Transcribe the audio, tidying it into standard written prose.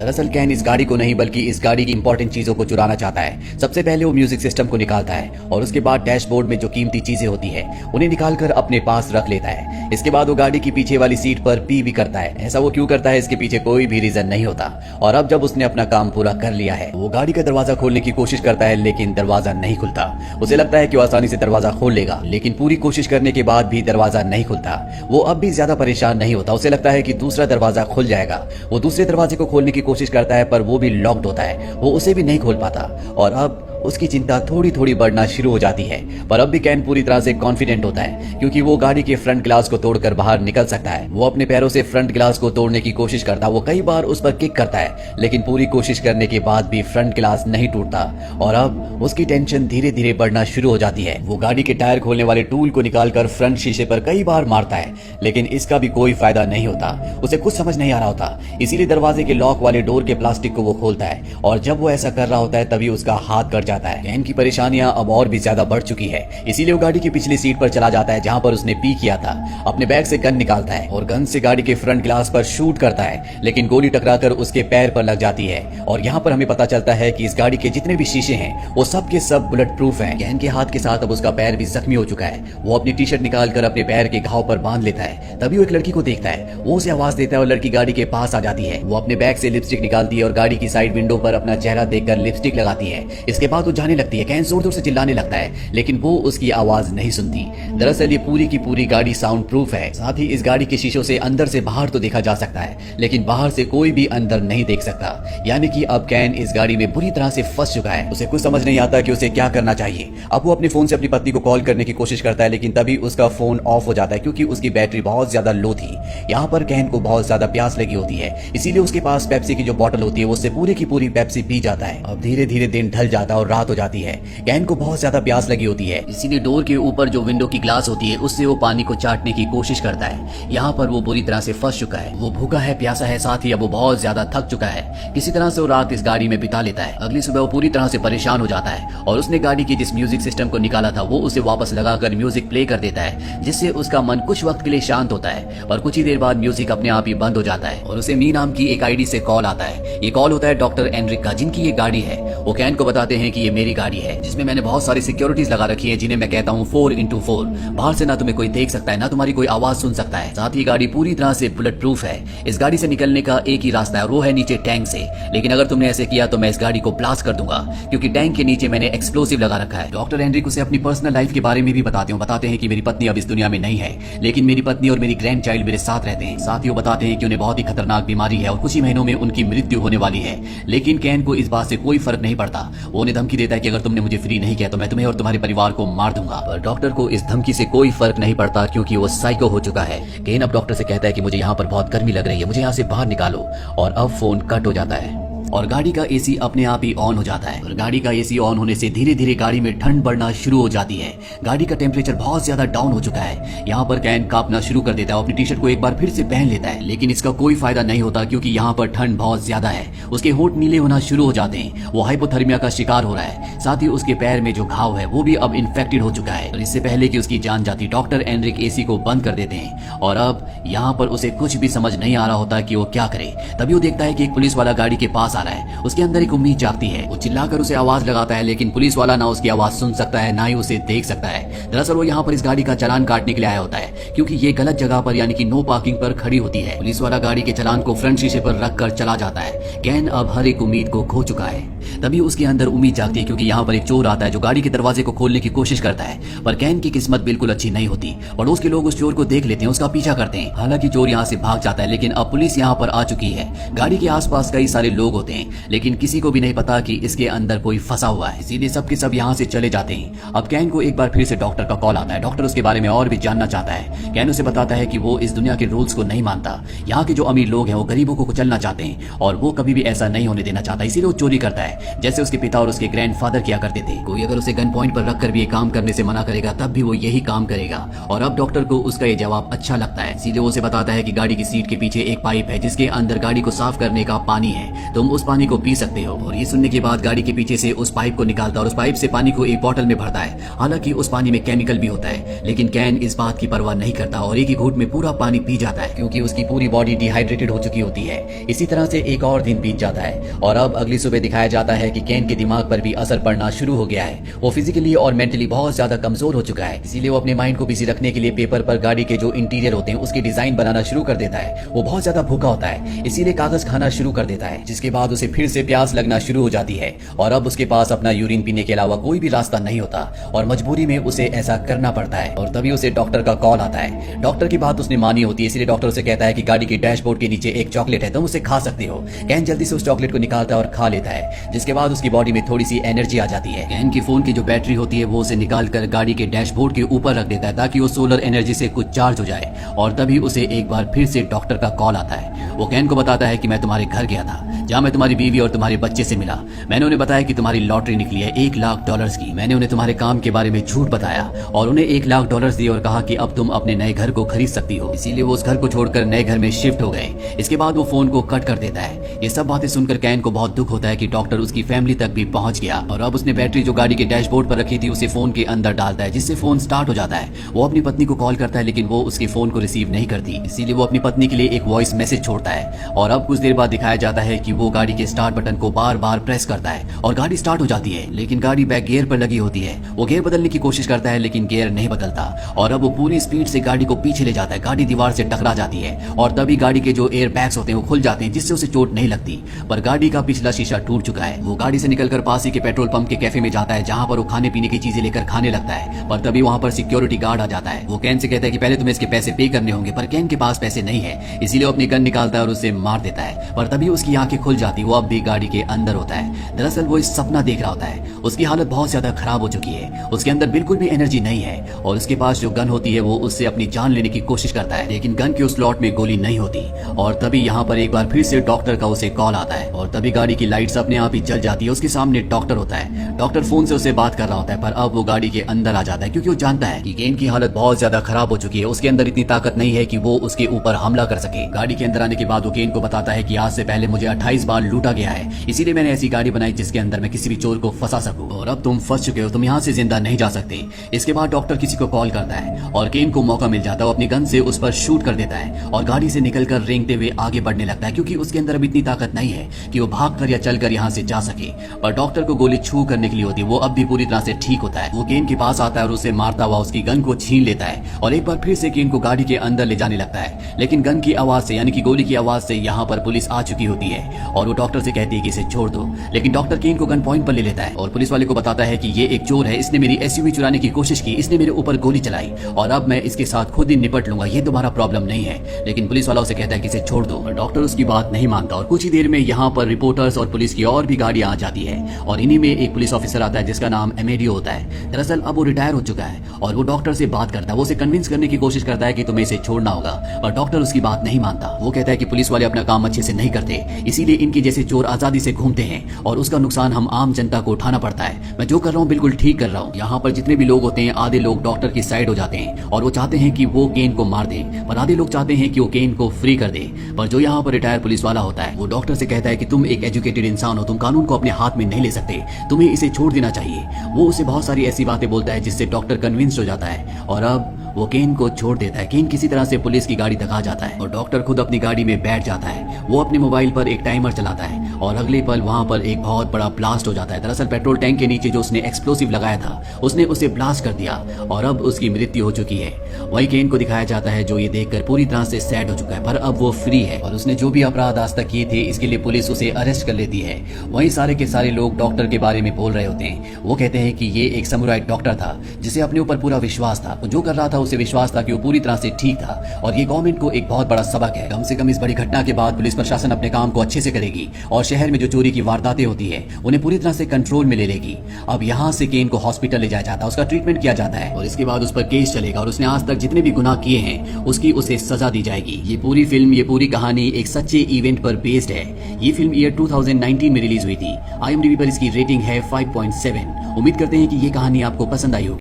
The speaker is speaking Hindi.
दरअसल कैन इस गाड़ी को नहीं बल्कि इस गाड़ी की इंपॉर्टेंट चीजों को चुराना चाहता है। सबसे पहले वो म्यूजिक सिस्टम को निकालता है और उसके बाद डैशबोर्ड में जो कीमती चीजें होती है उन्हें निकालकर अपने पास रख लेता है। इसके बाद वो गाड़ी की पीछे वाली सीट पर पी भी करता है। ऐसा वो क्यों करता है इसके पीछे कोई भी रीजन नहीं होता। और अब जब उसने अपना काम पूरा कर लिया है वो गाड़ी का दरवाजा खोलने की कोशिश करता है लेकिन दरवाजा नहीं खुलता। उसे लगता है कि वो आसानी से दरवाजा खोल लेगा लेकिन पूरी कोशिश करने के बाद भी दरवाजा नहीं खुलता। वो अब भी ज्यादा परेशान नहीं होता। उसे लगता है कि दूसरा दरवाजा खुल जाएगा। वो दूसरे दरवाजे को खोलने की कोशिश करता है पर वो भी लॉक्ड होता है। वो उसे भी नहीं खोल पाता और अब उसकी चिंता थोड़ी थोड़ी बढ़ना शुरू हो जाती है। पर अब भी कैन पूरी तरह से कॉन्फिडेंट होता है क्योंकि वो गाड़ी के फ्रंट ग्लास को तोड़कर बाहर निकल सकता है। वो अपने पैरों से फ्रंट ग्लास को तोड़ने की कोशिश करता है। वो कई बार उस पर किक करता है लेकिन पूरी कोशिश करने के बाद भी फ्रंट ग्लास नहीं टूटता और अब उसकी टेंशन धीरे धीरे बढ़ना शुरू हो जाती है। वो गाड़ी के टायर खोलने वाले टूल को निकालकर फ्रंट शीशे पर कई बार मारता है लेकिन इसका भी कोई फायदा नहीं होता। उसे कुछ समझ नहीं आ रहा होता, इसीलिए दरवाजे के लॉक वाले डोर के प्लास्टिक को वो खोलता है और जब वो ऐसा कर रहा होता है तभी उसका हाथ कट जाता है। कैन की परेशानियां अब और भी ज्यादा बढ़ चुकी है, इसीलिए वो गाड़ी की पिछली सीट पर चला जाता है जहां पर उसने पी किया था। अपने बैग से गन निकालता है और गन से गाड़ी के फ्रंट ग्लास पर शूट करता है लेकिन गोली टकराकर उसके पैर पर लग जाती है। और यहाँ पर हमें पता चलता है कि इस गाड़ी के जितने भी शीशे हैं वो सब के सब बुलेट प्रूफ हैं। कैन के हाथ के साथ अब उसका पैर भी जख्मी हो चुका है। वो अपनी टी शर्ट निकालकर अपने पैर के घाव पर बांध लेता है। तभी वो एक लड़की को देखता है। वो उसे आवाज देता है और लड़की गाड़ी के पास आ जाती है। वो अपने बैग से लिपस्टिक निकालती है और गाड़ी की साइड विंडो पर अपना चेहरा देखकर लिपस्टिक लगाती है। इसके बाद वो जाने लगती है। कैन जोर जोर से चिल्लाने लगता है लेकिन वो उसकी आवाज नहीं सुनती। दरअसल ये पूरी की पूरी गाड़ी साउंड प्रूफ है। साथ ही इस गाड़ी के शीशों से अंदर से बाहर तो देखा जा सकता है लेकिन बाहर से कोई भी अंदर नहीं देख सकता। यानी कि अब कैन इस गाड़ी में बुरी तरह से फंस चुका है। उसे कुछ समझ नहीं आता कि उसे क्या करना चाहिए। अब वो अपने फोन से अपनी पत्नी को कॉल करने की कोशिश करता है लेकिन तभी उसका फोन ऑफ हो जाता है क्योंकि उसकी बैटरी बहुत ज्यादा लो थी। यहाँ पर कैन को बहुत ज्यादा प्यास लगी होती है, इसीलिए उसके पास पेप्सी की जो बोतल होती है उससे पूरी की पूरी पेप्सी पी जाता है। अब धीरे धीरे दिन ढल जाता है और रात हो जाती है। कैन को बहुत ज्यादा प्यास लगी होती है, इसीलिए डोर के ऊपर जो विंडो की ग्लास होती है उससे वो पानी को चाटने की कोशिश करता है। यहाँ पर वो बुरी तरह से फंस चुका है। वो भूखा है, प्यासा है, साथ ही अब वो बहुत ज्यादा थक चुका है। किसी तरह से वो रात इस गाड़ी में बिता लेता है। अगली सुबह वो पूरी तरह से परेशान हो जाता है और उसने गाड़ी की जिस म्यूजिक सिस्टम को निकाला था वो उसे वापस लगाकर म्यूजिक प्ले कर देता है जिससे उसका मन कुछ वक्त के लिए शांत होता है। पर कुछ ही देर बाद म्यूजिक अपने आप ही बंद हो जाता है और उसे मी नाम की एक आईडी से कॉल आता है। ये कॉल होता है डॉक्टर एनरिक का जिनकी ये गाड़ी है। वो कैन को बताते हैं कि ये मेरी गाड़ी है जिसमें मैंने बहुत सारी सिक्योरिटीज लगा रखी है जिन्हें मैं कहता हूँ 4x4। बाहर से ना तुम्हें कोई देख सकता है ना तुम्हारी कोई आवाज सुन सकता है। साथ ही गाड़ी पूरी तरह से बुलेट प्रूफ है। इस गाड़ी से निकलने का एक ही रास्ता है और वो है नीचे टैंक से। लेकिन अगर तुमने ऐसे किया तो मैं इस गाड़ी को ब्लास्ट कर दूंगा क्योंकि टैंक के नीचे मैंने एक्सप्लोसिव लगा रखा है। डॉक्टर एनरिक उसे अपनी पर्सनल लाइफ के बारे में भी बताते हैं कि मेरी पत्नी अब इस दुनिया में नहीं है लेकिन मेरी पत्नी और मेरी ग्रैंड चाइल्ड मेरे साथ रहते हैं। साथ ही वो बताते हैं कि उन्हें बहुत ही खतरनाक बीमारी है और कुछ ही महीनों में उनकी मृत्यु होने वाली है। लेकिन कैन को इस बात से कोई फर्क नहीं पड़ता। वो उन्हें धमकी देता है कि अगर तुमने मुझे फ्री नहीं किया तो मैं तुम्हें और तुम्हारे परिवार को मार दूंगा। पर डॉक्टर को इस धमकी से कोई फर्क नहीं पड़ता क्योंकि वो साइको हो चुका है। केन अब डॉक्टर से कहता है कि मुझे यहाँ पर बहुत गर्मी लग रही है, मुझे यहाँ से बाहर निकालो। और अब फोन कट हो जाता है और गाड़ी का एसी अपने आप ही ऑन हो जाता है। और गाड़ी का एसी ऑन होने से धीरे धीरे गाड़ी में ठंड बढ़ना शुरू हो जाती है। गाड़ी का टेम्परेचर बहुत ज्यादा डाउन हो चुका है। यहाँ पर कैन कांपना शुरू कर देता है। अपनी टी शर्ट को एक बार फिर से पहन लेता है लेकिन इसका कोई फायदा नहीं होता क्योंकि यहाँ पर ठंड बहुत ज्यादा है। उसके होंठ नीले होना शुरू हो जाते हैं। वो हाइपोथर्मिया का शिकार हो रहा है। साथ ही उसके पैर में जो घाव है वो भी अब इन्फेक्टेड हो चुका है। और इससे पहले कि उसकी जान जाती डॉक्टर एनरिक एसी को बंद कर देते हैं और अब यहाँ पर उसे कुछ भी समझ नहीं आ रहा होता कि वो क्या करे। तभी वो देखता है कि एक पुलिस वाला गाड़ी के पास आ रहा है। उसके अंदर एक उम्मीद जागती है। वो चिल्लाकर उसे आवाज लगाता है लेकिन पुलिस वाला ना उसकी आवाज सुन सकता है ना ही उसे देख सकता है। दरअसल वो यहाँ पर इस गाड़ी का चालान काटने के लिए आया होता है क्योंकि ये गलत जगह पर यानी कि नो पार्किंग पर खड़ी होती है। पुलिस वाला गाड़ी के चालान को फ्रंट शीशे पर रखकर चला जाता है। कैन अब हर एक उम्मीद को खो चुका है। तभी उसके अंदर उम्मीद जागती है क्योंकि यहाँ पर एक चोर आता है जो गाड़ी के दरवाजे को खोलने की कोशिश करता है। पर कैन की किस्मत बिल्कुल अच्छी नहीं होती। पड़ोस के लोग उस चोर को देख लेते हैं, उसका पीछा करते हैं। हालांकि चोर यहाँ से भाग जाता है लेकिन अब पुलिस यहाँ पर आ चुकी है। गाड़ी के आसपास कई सारे लोग होते हैं लेकिन किसी को भी नहीं पता कि इसके अंदर कोई फंसा हुआ है, इसीलिए सबके सब यहाँ से चले जाते हैं। अब कैन को एक बार फिर से डॉक्टर का कॉल आता है। डॉक्टर उसके बारे में और भी जानना चाहता है। कैन उसे बताता है कि वो इस दुनिया के रूल्स को नहीं मानता। यहाँ के जो अमीर लोग हैं वो गरीबों को कुचलना चाहते हैं और वो कभी भी ऐसा नहीं होने देना चाहता, इसीलिए वो चोरी करता है। जैसे उसके पिता और उसके ग्रैंडफादर किया करते थे। कोई अगर उसे गन पॉइंट पर रखकर भी ये काम करने से मना करेगा तब भी वो यही काम करेगा। और अब डॉक्टर को उसका ये जवाब अच्छा लगता है, इसीलिए वो उसे बताता है कि गाड़ी की सीट के पीछे एक पाइप है जिसके अंदर गाड़ी को साफ करने का पानी है, तुम उस पानी को पी सकते हो। और ये सुनने के बाद गाड़ी के पीछे से उस पाइप को निकालता है और उस पाइप से पानी को एक बोतल में भरता है। हालांकि उस पानी में केमिकल भी होता है, लेकिन कैन इस बात की परवाह नहीं करता और एक ही घूंट में पूरा पानी पी जाता है क्योंकि उसकी पूरी बॉडी डिहाइड्रेटेड हो चुकी होती है। इसी तरह से एक और दिन बीत जाता है और अब अगली सुबह दिखाया जाता है कि कैन के दिमाग पर भी असर पड़ना शुरू हो गया है। वो फिजिकली और मेंटली बहुत ज्यादा कमजोर हो चुका है, इसीलिए वो अपने माइंड को बिजी रखने के लिए पेपर पर गाड़ी के जो इंटीरियर होते हैं उसकी डिजाइन बनाना शुरू कर देता है। वो बहुत ज्यादा भूखा होता है, इसीलिए कागज खाना शुरू कर देता है, जिसके बाद उसे फिर से प्यास लगना शुरू हो जाती है और अब उसके पास अपना यूरिन पीने के अलावा कोई भी रास्ता नहीं होता और मजबूरी में उसे ऐसा करना पड़ता है। और तभी उसे डॉक्टर का कॉल आता है। डॉक्टर की बात उसने मानी होती है, इसलिए डॉक्टर उसे कहता है कि गाड़ी के डैशबोर्ड के नीचे एक चॉकलेट है, तुम उसे खा सकते हो। कैन जल्दी से उस चॉकलेट को निकालता है और खा लेता है, जिसके बाद उसकी बॉडी में थोड़ी सी एनर्जी आ जाती है। कैन की फोन की जो बैटरी होती है वो उसे निकाल कर गाड़ी के डैशबोर्ड के ऊपर रख देता है ताकि वो सोलर एनर्जी से कुछ चार्ज हो जाए। और तभी उसे एक बार फिर से डॉक्टर का कॉल आता है। वो कैन को बताता है कि मैं तुम्हारे घर गया था, जहाँ मैं तुम्हारी बीवी और तुम्हारे बच्चे से मिला। मैंने उन्हें बताया कि तुम्हारी लॉटरी निकली है $1,00,000 की। मैंने उन्हें तुम्हारे काम के बारे में झूठ बताया और उन्हें $1,00,000 दिए और कहा कि अब तुम अपने नए घर को खरीद सकती हो। इसीलिए वो उस घर को छोड़कर नए घर में शिफ्ट हो गए। इसके बाद वो फोन को कट कर देता है। ये सब बातें सुनकर कैन को बहुत दुख होता है कि डॉक्टर उसकी फैमिली तक भी पहुंच गया। और अब उसने बैटरी जो गाड़ी के डैशबोर्ड पर रखी थी उसे फोन के अंदर डालता है, जिससे फोन स्टार्ट हो जाता है। वो अपनी पत्नी को कॉल करता है, लेकिन वो उसके फोन को रिसीव नहीं करती, इसीलिए वो अपनी पत्नी के लिए एक वॉइस मैसेज छोड़ता है। और अब कुछ देर बाद दिखाया जाता है कि वो गाड़ी के स्टार्ट बटन को बार बार प्रेस करता है और गाड़ी स्टार्ट हो जाती है, लेकिन गाड़ी बैक गियर पर लगी होती है। वो गियर बदलने की कोशिश करता है, लेकिन गियर नहीं बदलता और अब वो पूरी स्पीड से गाड़ी को पीछे ले जाता है। गाड़ी दीवार से टकरा जाती है और तभी गाड़ी के जो एयर बैग्स होते हैं वो खुल जाते हैं, जिससे उसे चोट नहीं लगती, पर गाड़ी का पिछला शीशा टूट चुका है। वो गाड़ी से निकलकर पास ही के पेट्रोल पंप के कैफे में जाता है, जहां पर वो खाने पीने की चीजें लेकर खाने लगता है। पर तभी वहां पर सिक्योरिटी गार्ड आ जाता है। वो कैन से कहता है कि पहले तुम्हें इसके पैसे पे करने होंगे, पर कैन के पास पैसे नहीं है, इसीलिए वो अपनी गन निकालता है और उसे मार देता है। पर तभी उसकी आंखें खुल जाती, वो अब भी गाड़ी के अंदर होता है। दरअसल वो इस सपना देख रहा होता है। उसकी हालत बहुत ज्यादा खराब हो चुकी है, उसके अंदर बिल्कुल भी एनर्जी नहीं है और उसके पास जो गन होती है वो उससे अपनी जान लेने की कोशिश करता है, लेकिन गन के उस स्लॉट में गोली नहीं होती। और तभी यहाँ पर एक बार फिर से डॉक्टर का उसे कॉल आता है और तभी गाड़ी की लाइट्स अपने आप ही जल जाती है। उसके सामने डॉक्टर होता है। डॉक्टर फोन से उसे बात कर रहा होता है, पर अब वो गाड़ी के अंदर आ जाता है क्योंकि वो जानता है कि केन की हालत बहुत ज्यादा खराब हो चुकी है। उसके अंदर इतनी ताकत नहीं है कि वो उसके ऊपर हमला कर सके। गाड़ी के अंदर आने के बाद वो केन को बताता है कि आज से पहले मुझे 28 बार लूटा गया है, इसीलिए मैंने ऐसी गाड़ी बनाई जिसके अंदर मैं किसी भी चोर को फंसा सकूं और अब तुम फंस चुके हो, तुम यहाँ से जिंदा नहीं जा सकते। इसके बाद डॉक्टर किसी को कॉल करता है और केन को मौका मिल जाता है। वो अपनी गन से उस पर शूट कर देता है और गाड़ी से निकलकर रेंगते हुए आगे बढ़ने लगता है, क्योंकि उसके अंदर अब इतनी ताकत नहीं है कि वो भागकर या चलकर यहाँ से जा सके। पर डॉक्टर को गोली छू करने के लिए होती है। वो अब भी पूरी तरह से ठीक होता है। वो केन के पास आता है और उसे मारता हुआ उसकी गन को छीन लेता है और एक बार फिर से केन को गाड़ी के अंदर ले जाने लगता है, लेकिन गन की आवाज से यानी कि गोली की आवाज से यहाँ पर पुलिस आ चुकी होती है और वो डॉक्टर से कहती है कि इसे छोड़ दो, लेकिन डॉक्टर केन को गन पॉइंट पर ले लेता है और पुलिस वाले को बताता है कि ये एक चोर है, इसने मेरी एसयूवी चुराने की कोशिश की, इसने मेरे ऊपर गोली चलाई और अब मैं इसके साथ खुद ही निपट लूंगा, ये तुम्हारा प्रॉब्लम नहीं है। लेकिन पुलिस वाला उसे कहता है कि इसे छोड़ दो, और डॉक्टर उसकी बात नहीं मानता और कुछ ही देर में यहाँ पर रिपोर्टर्स और पुलिस की और भी गाड़ियां आ जाती है और इन्हीं में एक पुलिस ऑफिसर आता है जिसका नाम एमेडियो होता है। दरअसल अब वो रिटायर हो चुका है और वो डॉक्टर से बात करता है। वो उसे कन्विंस करने की कोशिश करता है कि तुम्हें इसे छोड़ना होगा, पर डॉक्टर उसकी बात नहीं मानता। वो कहता है कि पुलिस वाले अपना काम अच्छे से नहीं करते, इसीलिए इनके जैसे चोर आजादी से घूमते हैं और उसका नुकसान हम आम जनता को उठाना पड़ता है। मैं जो कर रहा हूँ बिल्कुल ठीक कर रहा हूँ। यहाँ पर जितने भी लोग होते हैं आधे लोग डॉक्टर की साइड हो जाते हैं और वो चाहते हैं कि वो केन को मार दे, पर आधे लोग चाहते हैं कि वो केन को फ्री कर दे। पर जो यहाँ पर रिटायर पुलिस वाला होता है वो डॉक्टर से कहता है कि तुम एक एजुकेटेड इंसान हो, तुम कानून को अपने हाथ में नहीं ले सकते, तुम्हें इसे छोड़ देना चाहिए। वो उसे बहुत सारी ऐसी बातें बोलता है जिससे डॉक्टर कन्विंस्ड हो जाता है और अब वो केन को छोड़ देता है। केन किसी तरह से पुलिस की गाड़ी तक आ जाता है और डॉक्टर खुद अपनी गाड़ी में बैठ जाता है। वो अपने मोबाइल पर एक टाइमर चलाता है और अगले पल वहां पर एक बहुत बड़ा ब्लास्ट हो जाता है। दरअसल पेट्रोल टैंक के नीचे जो उसने एक्सप्लोसिव लगाया था उसने उसे ब्लास्ट कर दिया और अब उसकी मृत्यु हो चुकी है। वही केन को दिखाया जाता है जो ये देखकर पूरी तरह से सैड हो चुका है, पर अब वो फ्री है और उसने जो भी अपराध आज तक किए थे इसके लिए पुलिस उसे अरेस्ट कर लेती है। वही सारे के सारे लोग डॉक्टर के बारे में बोल रहे होते हैं। वो कहते हैं कि ये एक समुराई डॉक्टर था जिसे अपने ऊपर पूरा विश्वास था, जो कर रहा था उसे विश्वास था कि वो पूरी तरह से ठीक था और ये गवर्नमेंट को एक बहुत बड़ा सबक है। कम से कम इस बड़ी घटना के बाद पुलिस प्रशासन अपने काम को अच्छे से करेगी और शहर में जो चोरी की वारदातें होती है उन्हें पूरी तरह से कंट्रोल में ले लेगी। अब यहाँ से केन को हॉस्पिटल ले जाया जाता है, उसका ट्रीटमेंट किया जाता है और इसके बाद उस पर केस चलेगा और उसने आज तक जितने भी गुनाह किए हैं उसकी उसे सजा दी जाएगी। ये पूरी फिल्म, ये पूरी कहानी एक सच्चे इवेंट पर बेस्ड है। ये फिल्म ईयर 2019 में रिलीज हुई थी। IMDb पर इसकी रेटिंग है 5.7। उम्मीद करते हैं कि ये कहानी आपको पसंद आई होगी।